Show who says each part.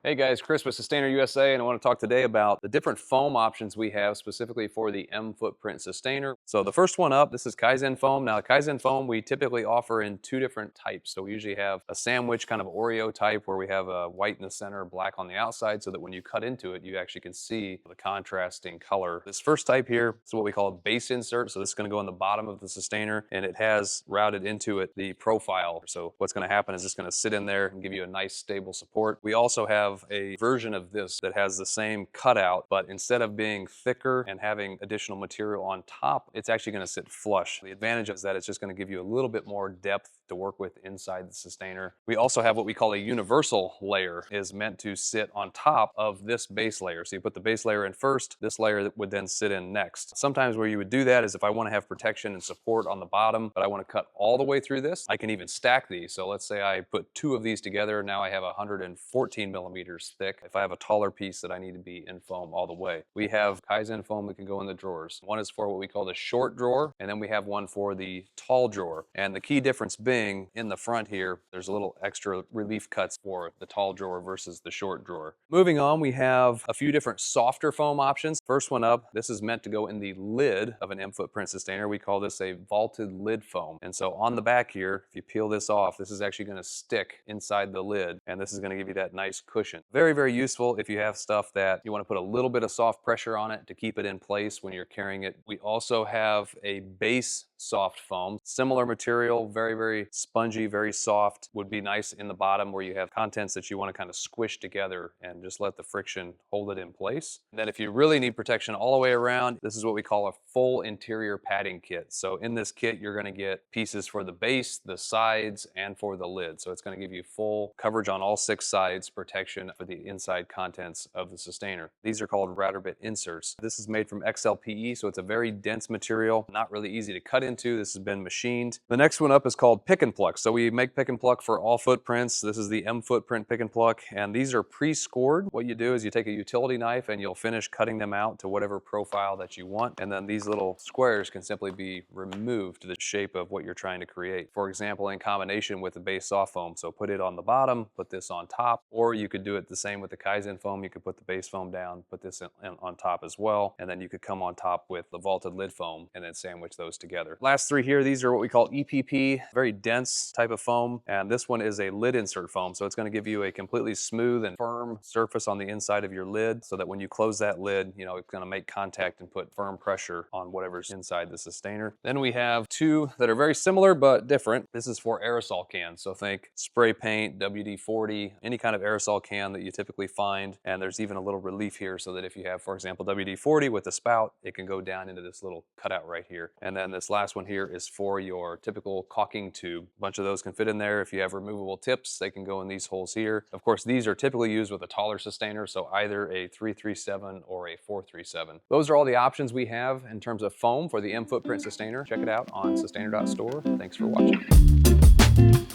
Speaker 1: Hey guys, Chris with Systainer USA, and I want to talk today about the different foam options we have specifically for the M footprint sustainer. So the first one up, this is Kaizen foam. Now Kaizen foam we typically offer in two different types. So we usually have a sandwich kind of Oreo type where we have a white in the center, black on the outside, so that when you cut into it, you actually can see the contrasting color. This first type here is what we call a base insert. So this is going to go on the bottom of the sustainer, and it has routed into it the profile. So what's going to happen is it's going to sit in there and give you a nice stable support. We also have a version of this that has the same cutout, but instead of being thicker and having additional material on top, it's actually going to sit flush. The advantage is that it's just going to give you a little bit more depth to work with inside the sustainer. We also have what we call a universal layer, is meant to sit on top of this base layer. So you put the base layer in first, this layer would then sit in next. Sometimes where you would do that is if I want to have protection and support on the bottom, but I want to cut all the way through this, I can even stack these. So let's say I put two of these together, now I have 114 millimeters thick. If I have a taller piece that I need to be in foam all the way. We have Kaizen foam that can go in the drawers. One is for what we call the short drawer, and then we have one for the tall drawer. And the key difference being in the front here, there's a little extra relief cuts for the tall drawer versus the short drawer. Moving on, we have a few different softer foam options. First one up, this is meant to go in the lid of an M footprint sustainer. We call this a vaulted lid foam. And so on the back here, if you peel this off, this is actually going to stick inside the lid, and this is going to give you that nice cushion. Very, very useful if you have stuff that you want to put a little bit of soft pressure on it to keep it in place when you're carrying it. We also have a base soft foam, similar material, very, very spongy, very soft. Would be nice in the bottom where you have contents that you want to kind of squish together and just let the friction hold it in place. And then if you really need protection all the way around, this is what we call a full interior padding kit. So in this kit, you're going to get pieces for the base, the sides, and for the lid. So it's going to give you full coverage on all 6 sides, protection for the inside contents of the sustainer. These are called router bit inserts. This is made from XLPE, so it's a very dense material, not really easy to cut into. This has been machined. The next one up is called pick and pluck. So we make pick and pluck for all footprints. This is the M footprint pick and pluck, and these are pre-scored. What you do is you take a utility knife and you'll finish cutting them out to whatever profile that you want, and then these little squares can simply be removed to the shape of what you're trying to create. For example, in combination with the base soft foam. So put it on the bottom, put this on top, or you could do it the same with the Kaizen foam. You could put the base foam down, put this on top as well, and then you could come on top with the vaulted lid foam and then sandwich those together. Last 3 here, these are what we call EPP, very dense type of foam, and this one is a lid insert foam. So it's going to give you a completely smooth and firm surface on the inside of your lid so that when you close that lid, you know, it's going to make contact and put firm pressure on whatever's inside the sustainer. Then we have 2 that are very similar but different. This is for aerosol cans. So think spray paint, WD-40, any kind of aerosol can that you typically find. And there's even a little relief here so that if you have, for example, WD-40 with the spout, it can go down into this little cutout right here. And then this last one here is for your typical caulking tube. A bunch of those can fit in there. If you have removable tips, they can go in these holes here. Of course, these are typically used with a taller sustainer, so either a 337 or a 437. Those are all the options we have in terms of foam for the M footprint sustainer. Check it out on Systainer.store. Thanks for watching.